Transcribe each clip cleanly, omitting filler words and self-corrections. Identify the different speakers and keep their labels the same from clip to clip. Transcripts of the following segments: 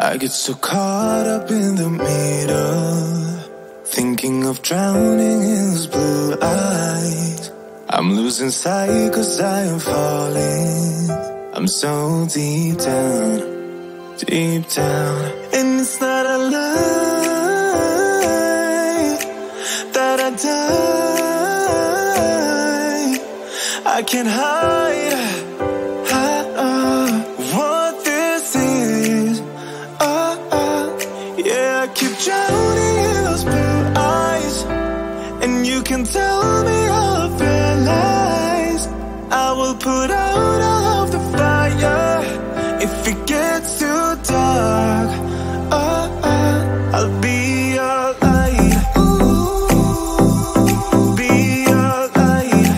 Speaker 1: I get so caught up in the middle, thinking of drowning in his blue eyes. I'm losing sight 'cause I am falling. I'm so deep down, and it's not a lie that I die. I can't hide what this is. Yeah, I keep drowning in those blue eyes, and you can tell me all of your lies. I will put out all of the fire if it gets too dark. I'll be your light. Be your light.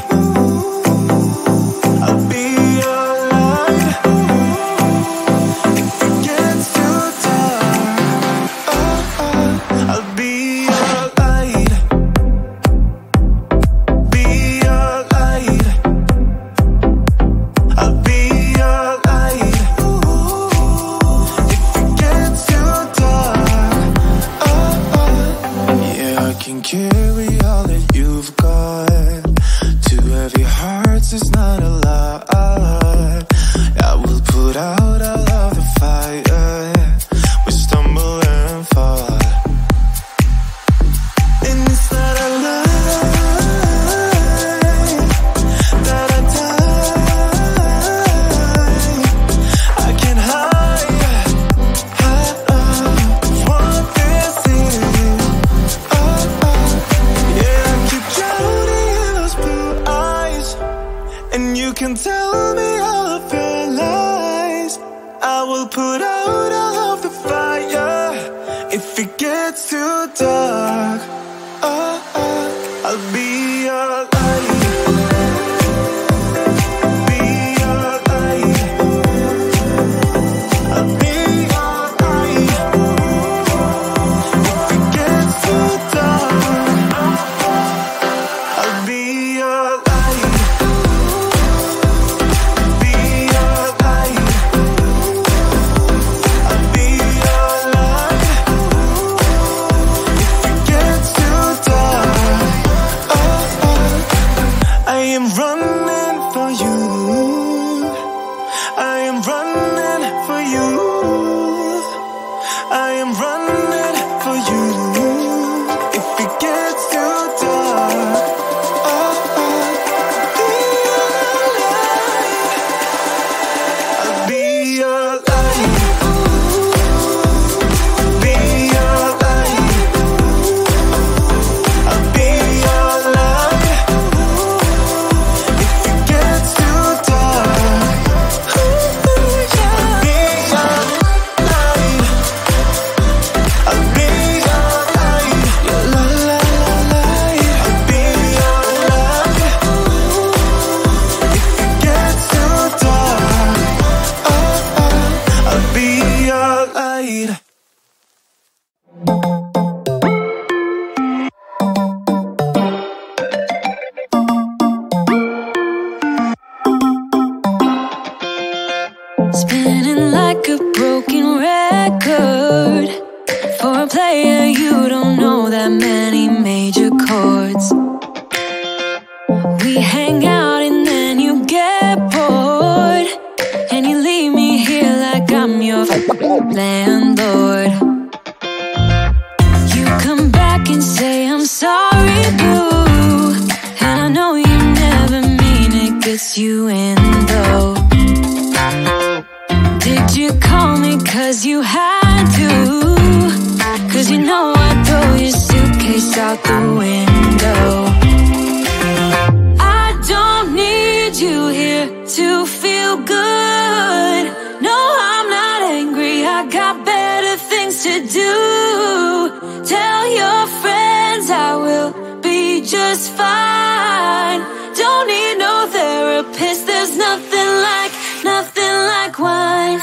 Speaker 1: I'll be your light. If it gets too dark, I'll be your light. Be your light. I'll be your light. If it gets too dark, yeah, I can carry all that you've got. Two heavy hearts is not a lot. I will put out all of the fire. We stumble and fall, and it's not a lie that I die. I can't hide what this is. Yeah, I keep drowning in those blue eyes, and you can tell me all of your lies. I will put out all of the fire if it gets too dark. I'll be your light. Be your light. I'll be your light. If it gets too dark, I'll be your light. Be your light. I'll be your light. If it gets too dark, I am running for you. I am running for you. I am running for you. If it gets too dark, I'll be your light. Be your light. I'll be your light. If it gets too dark, I'll be your light. I'll be your light. Your light. I'll be your light. If it gets too dark, I'll be your light.
Speaker 2: Spinning like a broken record. For a player, you don't know that many major chords. We hang out and then you get bored, and you leave me here like I'm your landlord. You come back and say I'm sorry, boo, and I know you never mean it, gets you in though. Did you call me 'cause you had to? 'Cause you know I'd throw your suitcase out the window. I don't need you here to feel good. No, I'm not angry, I got better things to do. Tell your friends I will be just fine. Don't need no therapist, there's nothing like wine.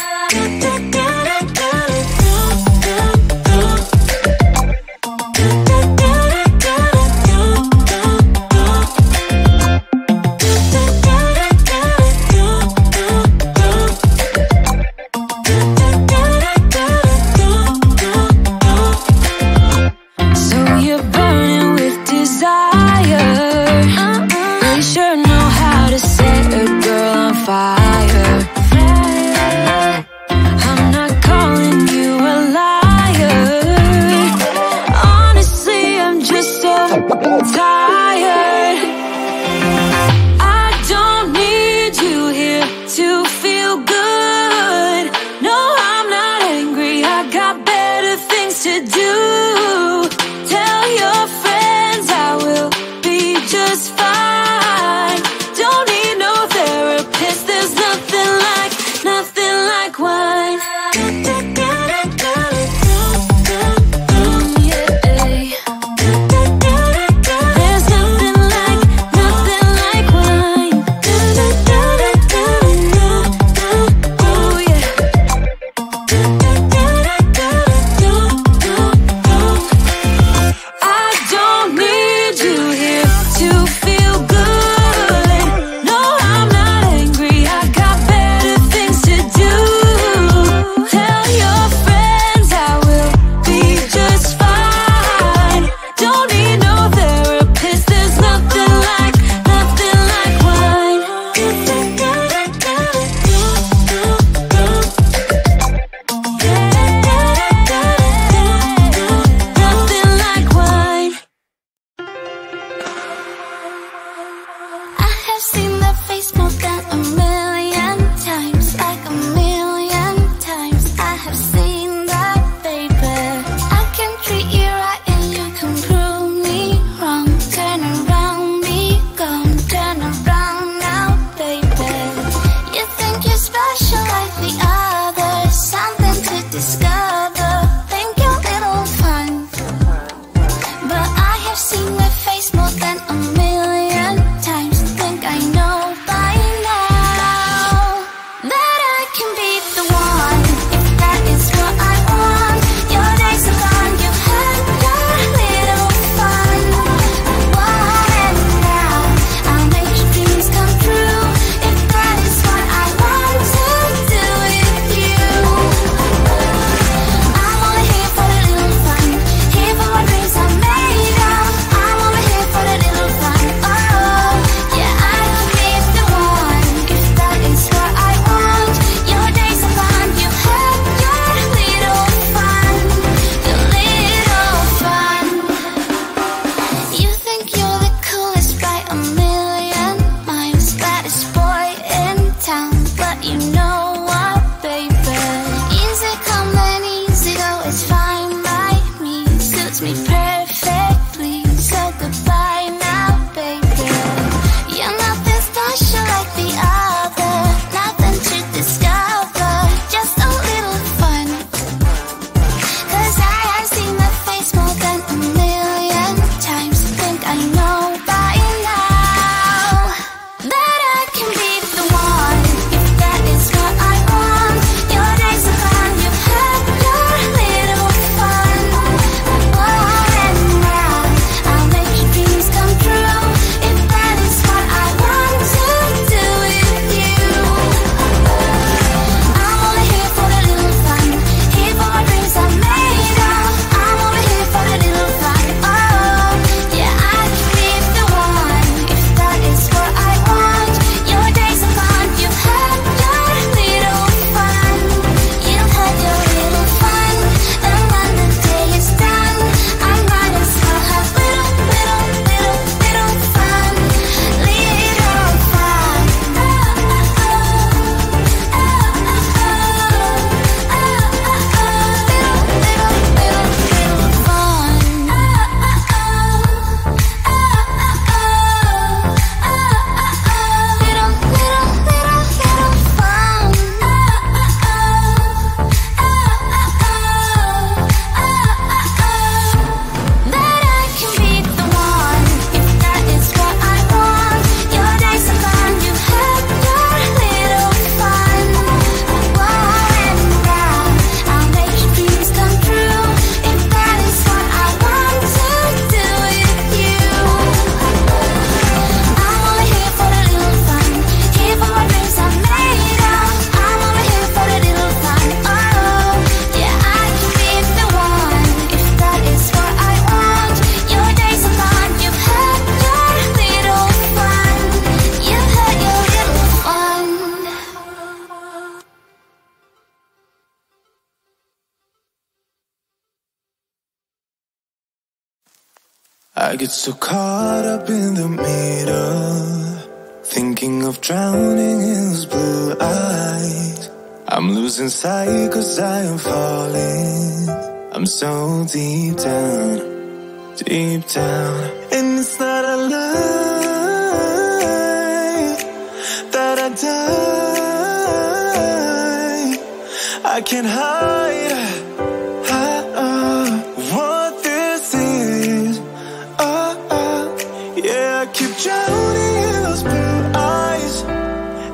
Speaker 1: I get so caught up in the middle, thinking of drowning in his blue eyes. I'm losing sight 'cause I am falling. I'm so deep down, deep down. And it's not a lie that I die. I can't hide what this is. Yeah, I keep drowning in those blue eyes,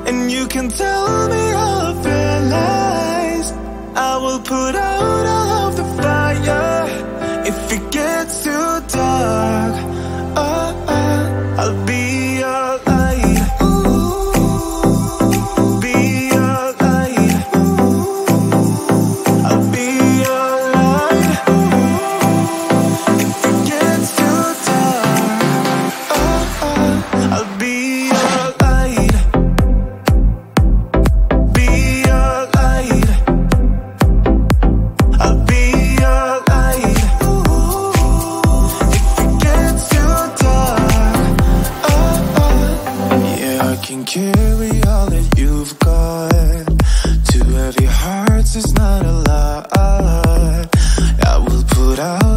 Speaker 1: and you can tell me all of your lies. I will put out all of the fire if it gets too dark. I'll be your light. Be your light. I'll be your light. If it gets too dark, I'll be your light. Be your light. I'll be your light. If it gets too dark, yeah, I can carry all that you've got. Two heavy hearts is not a lot. I will put out